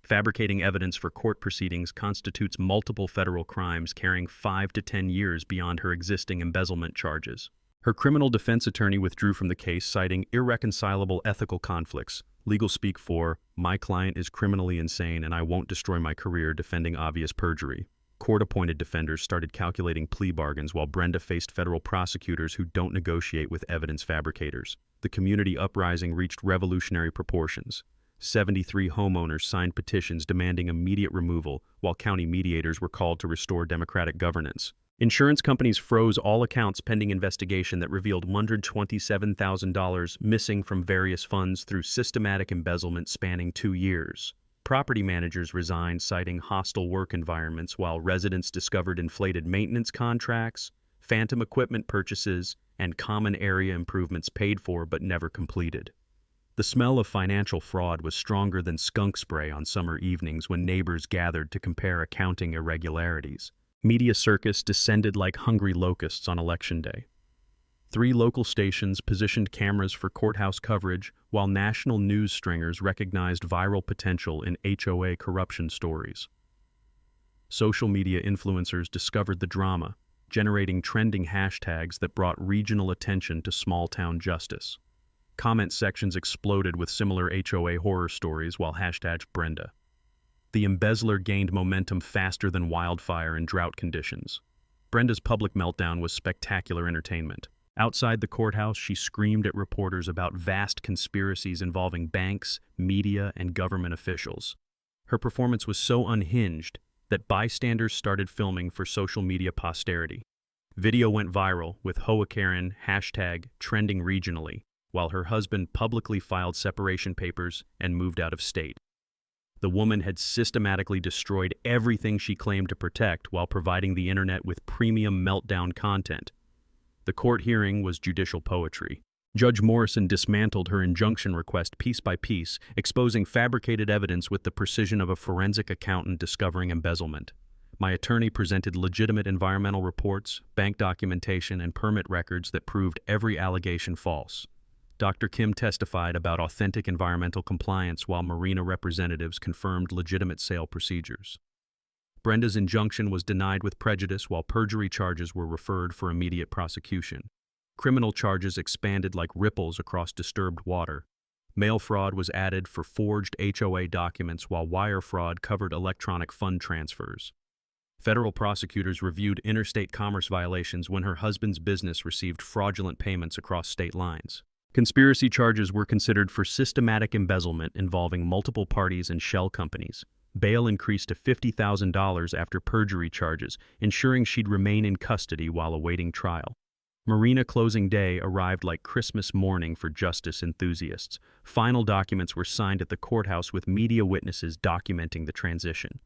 Fabricating evidence for court proceedings constitutes multiple federal crimes carrying 5 to 10 years beyond her existing embezzlement charges. Her criminal defense attorney withdrew from the case, citing irreconcilable ethical conflicts, legal speak for, "My client is criminally insane and I won't destroy my career defending obvious perjury." Court-appointed defenders started calculating plea bargains while Brenda faced federal prosecutors who don't negotiate with evidence fabricators. The community uprising reached revolutionary proportions. 73 homeowners signed petitions demanding immediate removal, while county mediators were called to restore democratic governance. Insurance companies froze all accounts pending investigation that revealed $127,000 missing from various funds through systematic embezzlement spanning 2 years. Property managers resigned, citing hostile work environments, while residents discovered inflated maintenance contracts, phantom equipment purchases, and common area improvements paid for but never completed. The smell of financial fraud was stronger than skunk spray on summer evenings when neighbors gathered to compare accounting irregularities. Media circus descended like hungry locusts on Election Day. 3 local stations positioned cameras for courthouse coverage, while national news stringers recognized viral potential in HOA corruption stories. Social media influencers discovered the drama, generating trending hashtags that brought regional attention to small-town justice. Comment sections exploded with similar HOA horror stories, while hashtag Brenda. The embezzler gained momentum faster than wildfire in drought conditions. Brenda's public meltdown was spectacular entertainment. Outside the courthouse, she screamed at reporters about vast conspiracies involving banks, media, and government officials. Her performance was so unhinged that bystanders started filming for social media posterity. Video went viral, with HOA Karen #trending regionally, while her husband publicly filed separation papers and moved out of state. The woman had systematically destroyed everything she claimed to protect while providing the internet with premium meltdown content. The court hearing was judicial poetry. Judge Morrison dismantled her injunction request piece by piece, exposing fabricated evidence with the precision of a forensic accountant discovering embezzlement. My attorney presented legitimate environmental reports, bank documentation, and permit records that proved every allegation false. Dr. Kim testified about authentic environmental compliance, while Marina representatives confirmed legitimate sale procedures. Brenda's injunction was denied with prejudice, while perjury charges were referred for immediate prosecution. Criminal charges expanded like ripples across disturbed water. Mail fraud was added for forged HOA documents, while wire fraud covered electronic fund transfers. Federal prosecutors reviewed interstate commerce violations when her husband's business received fraudulent payments across state lines. Conspiracy charges were considered for systematic embezzlement involving multiple parties and shell companies. Bail increased to $50,000 after perjury charges, ensuring she'd remain in custody while awaiting trial. Marina closing day arrived like Christmas morning for justice enthusiasts. Final documents were signed at the courthouse with media witnesses documenting the transition.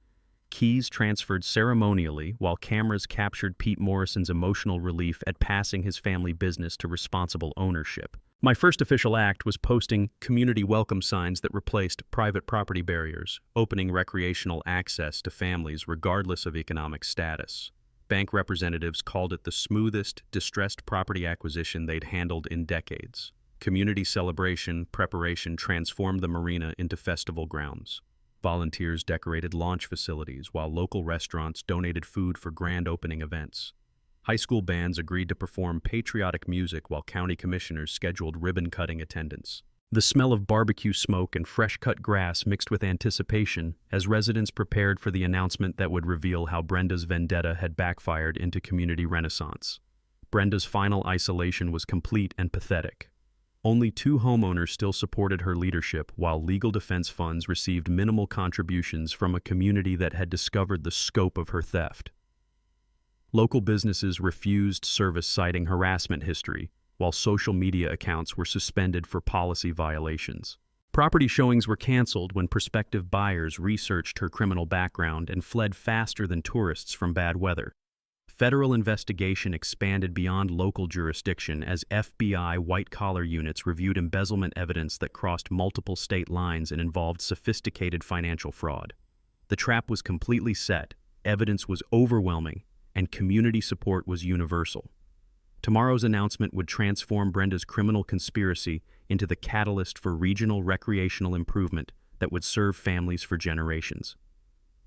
Keys transferred ceremonially, while cameras captured Pete Morrison's emotional relief at passing his family business to responsible ownership. My first official act was posting community welcome signs that replaced private property barriers, opening recreational access to families regardless of economic status. Bank representatives called it the smoothest, distressed property acquisition they'd handled in decades. Community celebration preparation transformed the marina into festival grounds. Volunteers decorated launch facilities, while local restaurants donated food for grand opening events. High school bands agreed to perform patriotic music, while county commissioners scheduled ribbon-cutting attendance. The smell of barbecue smoke and fresh-cut grass mixed with anticipation as residents prepared for the announcement that would reveal how Brenda's vendetta had backfired into community renaissance. Brenda's final isolation was complete and pathetic. Only 2 homeowners still supported her leadership, while legal defense funds received minimal contributions from a community that had discovered the scope of her theft. Local businesses refused service citing harassment history, while social media accounts were suspended for policy violations. Property showings were canceled when prospective buyers researched her criminal background and fled faster than tourists from bad weather. Federal investigation expanded beyond local jurisdiction as FBI white-collar units reviewed embezzlement evidence that crossed multiple state lines and involved sophisticated financial fraud. The trap was completely set, evidence was overwhelming, and community support was universal. Tomorrow's announcement would transform Brenda's criminal conspiracy into the catalyst for regional recreational improvement that would serve families for generations.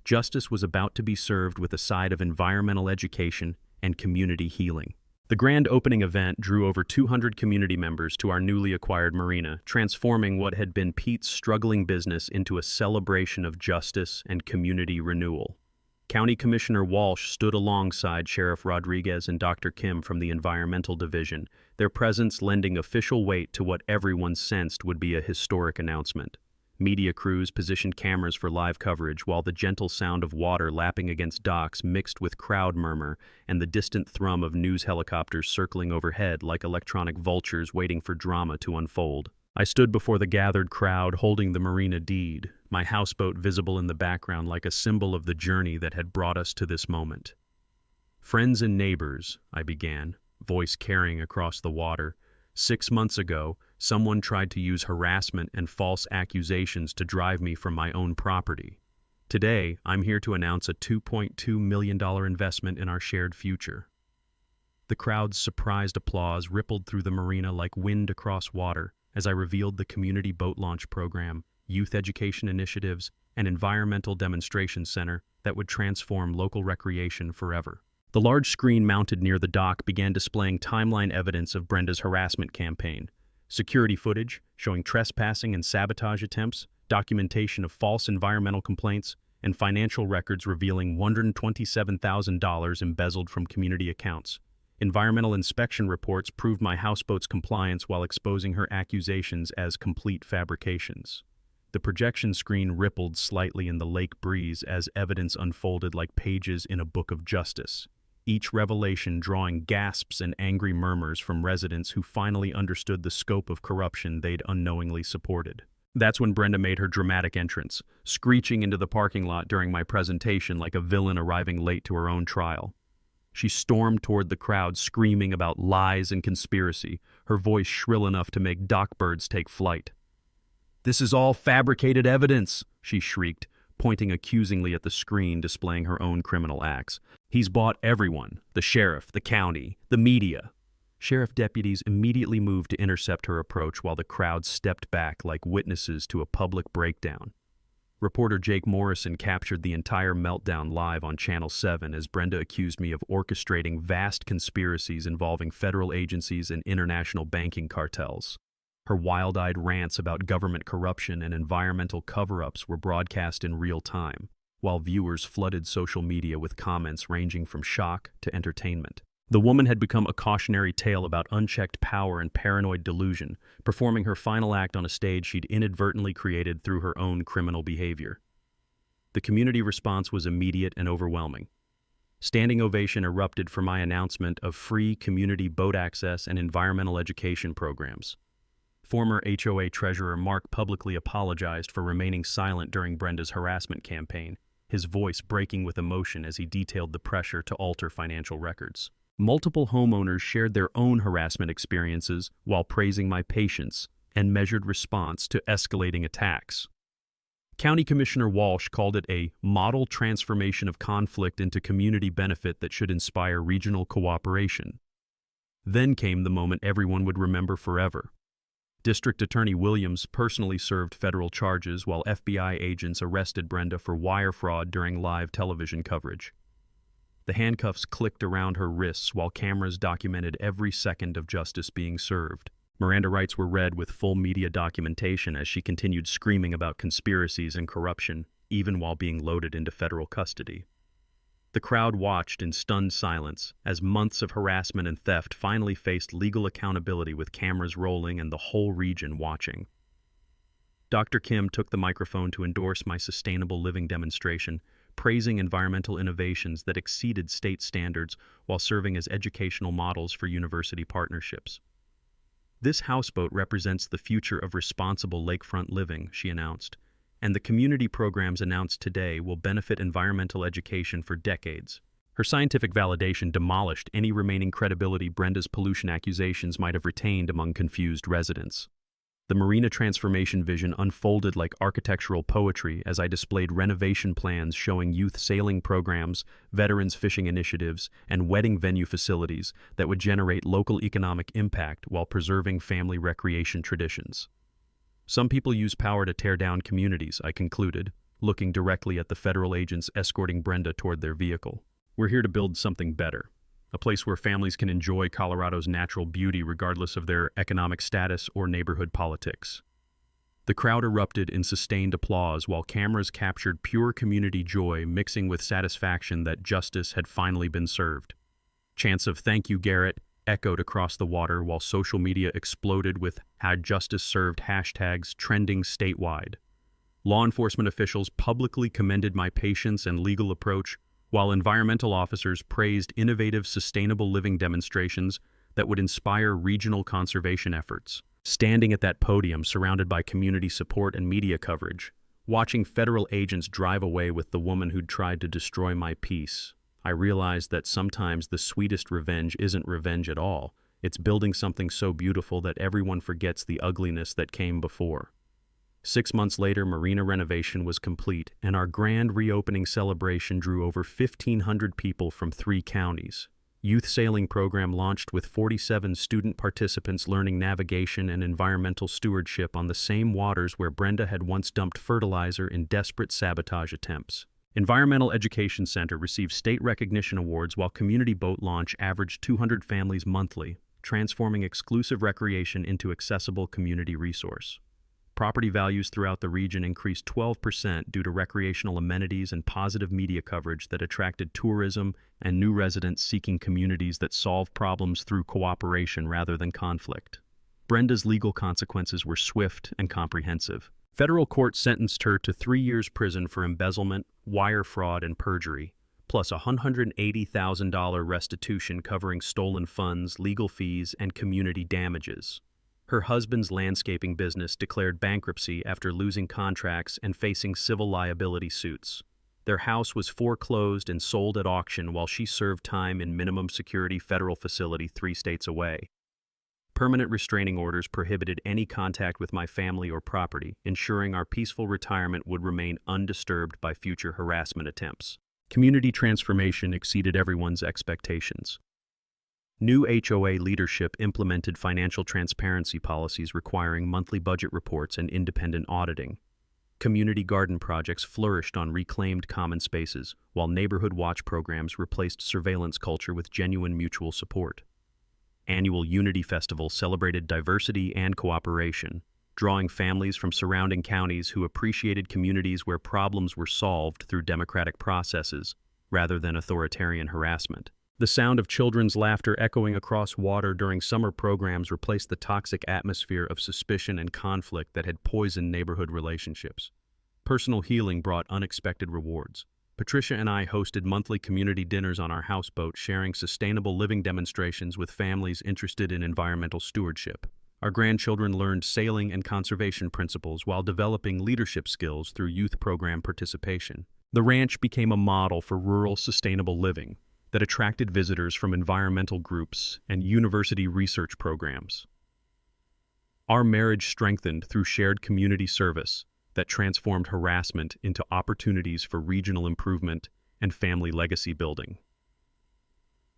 Justice was about to be served with a side of environmental education and community healing. The grand opening event drew over 200 community members to our newly acquired marina, transforming what had been Pete's struggling business into a celebration of justice and community renewal. County Commissioner Walsh stood alongside Sheriff Rodriguez and Dr. Kim from the Environmental Division, their presence lending official weight to what everyone sensed would be a historic announcement. Media crews positioned cameras for live coverage, while the gentle sound of water lapping against docks mixed with crowd murmur and the distant thrum of news helicopters circling overhead like electronic vultures waiting for drama to unfold. I stood before the gathered crowd holding the marina deed, my houseboat visible in the background like a symbol of the journey that had brought us to this moment. "Friends and neighbors," I began, voice carrying across the water. "6 months ago, someone tried to use harassment and false accusations to drive me from my own property. Today, I'm here to announce a $2.2 million investment in our shared future. The crowd's surprised applause rippled through the marina like wind across water as I revealed the community boat launch program, youth education initiatives, and environmental demonstration center that would transform local recreation forever. The large screen mounted near the dock began displaying timeline evidence of Brenda's harassment campaign, security footage showing trespassing and sabotage attempts, documentation of false environmental complaints, and financial records revealing $127,000 embezzled from community accounts. Environmental inspection reports proved my houseboat's compliance while exposing her accusations as complete fabrications. The projection screen rippled slightly in the lake breeze as evidence unfolded like pages in a book of justice, each revelation drawing gasps and angry murmurs from residents who finally understood the scope of corruption they'd unknowingly supported. That's when Brenda made her dramatic entrance, screeching into the parking lot during my presentation like a villain arriving late to her own trial. She stormed toward the crowd, screaming about lies and conspiracy, her voice shrill enough to make dock birds take flight. "This is all fabricated evidence," she shrieked, pointing accusingly at the screen displaying her own criminal acts. "He's bought everyone, the sheriff, the county, the media." Sheriff deputies immediately moved to intercept her approach while the crowd stepped back like witnesses to a public breakdown. Reporter Jake Morrison captured the entire meltdown live on Channel 7 as Brenda accused me of orchestrating vast conspiracies involving federal agencies and international banking cartels. Her wild-eyed rants about government corruption and environmental cover-ups were broadcast in real time, while viewers flooded social media with comments ranging from shock to entertainment. The woman had become a cautionary tale about unchecked power and paranoid delusion, performing her final act on a stage she'd inadvertently created through her own criminal behavior. The community response was immediate and overwhelming. Standing ovation erupted for my announcement of free community boat access and environmental education programs. Former HOA treasurer Mark publicly apologized for remaining silent during Brenda's harassment campaign, his voice breaking with emotion as he detailed the pressure to alter financial records. Multiple homeowners shared their own harassment experiences while praising my patience and measured response to escalating attacks. County Commissioner Walsh called it a model transformation of conflict into community benefit that should inspire regional cooperation. Then came the moment everyone would remember forever. District Attorney Williams personally served federal charges while FBI agents arrested Brenda for wire fraud during live television coverage. The handcuffs clicked around her wrists while cameras documented every second of justice being served. Miranda rights were read with full media documentation as she continued screaming about conspiracies and corruption, even while being loaded into federal custody. The crowd watched in stunned silence as months of harassment and theft finally faced legal accountability with cameras rolling and the whole region watching. Dr. Kim took the microphone to endorse my sustainable living demonstration, praising environmental innovations that exceeded state standards while serving as educational models for university partnerships. "This houseboat represents the future of responsible lakefront living," she announced, "and the community programs announced today will benefit environmental education for decades." Her scientific validation demolished any remaining credibility Brenda's pollution accusations might have retained among confused residents. The marina transformation vision unfolded like architectural poetry as I displayed renovation plans showing youth sailing programs, veterans fishing initiatives, and wedding venue facilities that would generate local economic impact while preserving family recreation traditions. "Some people use power to tear down communities," I concluded, looking directly at the federal agents escorting Brenda toward their vehicle. "We're here to build something better. A place where families can enjoy Colorado's natural beauty regardless of their economic status or neighborhood politics." The crowd erupted in sustained applause while cameras captured pure community joy mixing with satisfaction that justice had finally been served. Chants of "Thank you, Garrett" echoed across the water while social media exploded with "Had Justice Served" hashtags trending statewide. Law enforcement officials publicly commended my patience and legal approach, while environmental officers praised innovative sustainable living demonstrations that would inspire regional conservation efforts. Standing at that podium surrounded by community support and media coverage, watching federal agents drive away with the woman who'd tried to destroy my peace, I realized that sometimes the sweetest revenge isn't revenge at all. It's building something so beautiful that everyone forgets the ugliness that came before. 6 months later, Marina renovation was complete, and our grand reopening celebration drew over 1,500 people from 3 counties. Youth sailing program launched with 47 student participants learning navigation and environmental stewardship on the same waters where Brenda had once dumped fertilizer in desperate sabotage attempts. Environmental Education Center received state recognition awards while community boat launch averaged 200 families monthly, transforming exclusive recreation into accessible community resource. Property values throughout the region increased 12% due to recreational amenities and positive media coverage that attracted tourism and new residents seeking communities that solve problems through cooperation rather than conflict. Brenda's legal consequences were swift and comprehensive. Federal court sentenced her to 3 years prison for embezzlement, wire fraud, and perjury, plus a $180,000 restitution covering stolen funds, legal fees, and community damages. Her husband's landscaping business declared bankruptcy after losing contracts and facing civil liability suits. Their house was foreclosed and sold at auction while she served time in minimum security federal facility 3 states away. Permanent restraining orders prohibited any contact with my family or property, ensuring our peaceful retirement would remain undisturbed by future harassment attempts. Community transformation exceeded everyone's expectations. New HOA leadership implemented financial transparency policies requiring monthly budget reports and independent auditing. Community garden projects flourished on reclaimed common spaces, while neighborhood watch programs replaced surveillance culture with genuine mutual support. Annual Unity Festival celebrated diversity and cooperation, drawing families from surrounding counties who appreciated communities where problems were solved through democratic processes rather than authoritarian harassment. The sound of children's laughter echoing across water during summer programs replaced the toxic atmosphere of suspicion and conflict that had poisoned neighborhood relationships. Personal healing brought unexpected rewards. Patricia and I hosted monthly community dinners on our houseboat, sharing sustainable living demonstrations with families interested in environmental stewardship. Our grandchildren learned sailing and conservation principles while developing leadership skills through youth program participation. The ranch became a model for rural sustainable living that attracted visitors from environmental groups and university research programs. Our marriage strengthened through shared community service that transformed harassment into opportunities for regional improvement and family legacy building.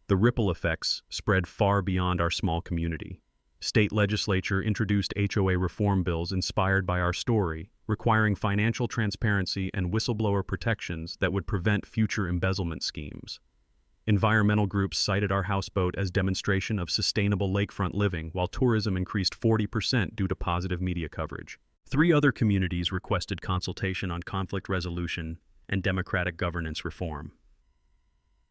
The ripple effects spread far beyond our small community. State legislature introduced HOA reform bills inspired by our story, requiring financial transparency and whistleblower protections that would prevent future embezzlement schemes. Environmental groups cited our houseboat as demonstration of sustainable lakefront living, while tourism increased 40% due to positive media coverage. 3 other communities requested consultation on conflict resolution and democratic governance reform.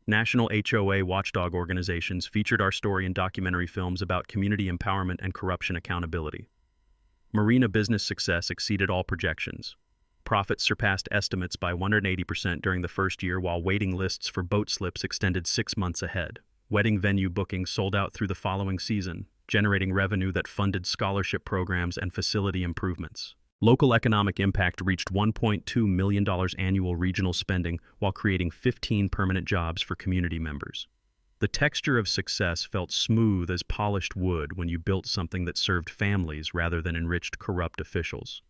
National HOA watchdog organizations featured our story in documentary films about community empowerment and corruption accountability. Marina business success exceeded all projections. Profits surpassed estimates by 180% during the first year, while waiting lists for boat slips extended 6 months ahead. Wedding venue bookings sold out through the following season, generating revenue that funded scholarship programs and facility improvements. Local economic impact reached $1.2 million annual regional spending while creating 15 permanent jobs for community members. The texture of success felt smooth as polished wood when you built something that served families rather than enriched corrupt officials.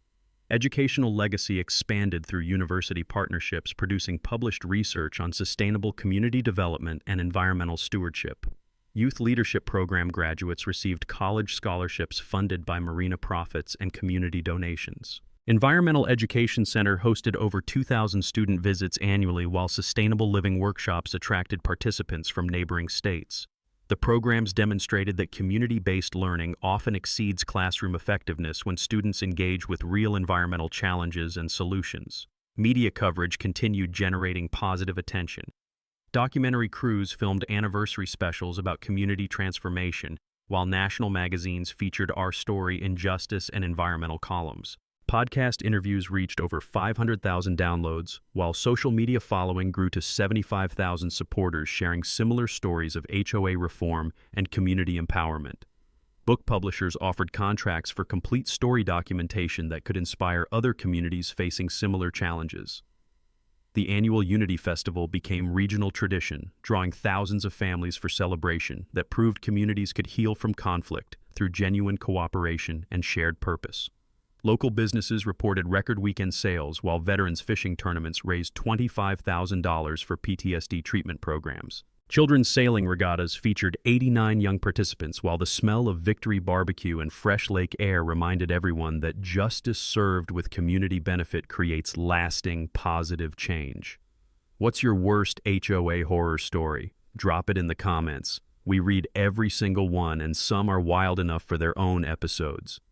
Educational legacy expanded through university partnerships, producing published research on sustainable community development and environmental stewardship. Youth Leadership Program graduates received college scholarships funded by Marina profits and community donations. Environmental Education Center hosted over 2,000 student visits annually, while sustainable living workshops attracted participants from neighboring states. The programs demonstrated that community-based learning often exceeds classroom effectiveness when students engage with real environmental challenges and solutions. Media coverage continued generating positive attention. Documentary crews filmed anniversary specials about community transformation, while national magazines featured our story in justice and environmental columns. Podcast interviews reached over 500,000 downloads, while social media following grew to 75,000 supporters sharing similar stories of HOA reform and community empowerment. Book publishers offered contracts for complete story documentation that could inspire other communities facing similar challenges. The annual Unity Festival became regional tradition, drawing thousands of families for celebration that proved communities could heal from conflict through genuine cooperation and shared purpose. Local businesses reported record weekend sales, while veterans fishing tournaments raised $25,000 for PTSD treatment programs. Children's sailing regattas featured 89 young participants, while the smell of victory barbecue and fresh lake air reminded everyone that justice served with community benefit creates lasting, positive change. What's your worst HOA horror story? Drop it in the comments. We read every single one, and some are wild enough for their own episodes.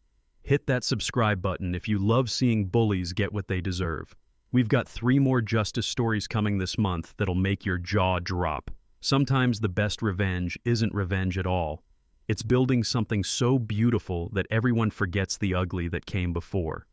Hit that subscribe button if you love seeing bullies get what they deserve. We've got 3 more justice stories coming this month that'll make your jaw drop. Sometimes the best revenge isn't revenge at all. It's building something so beautiful that everyone forgets the ugly that came before.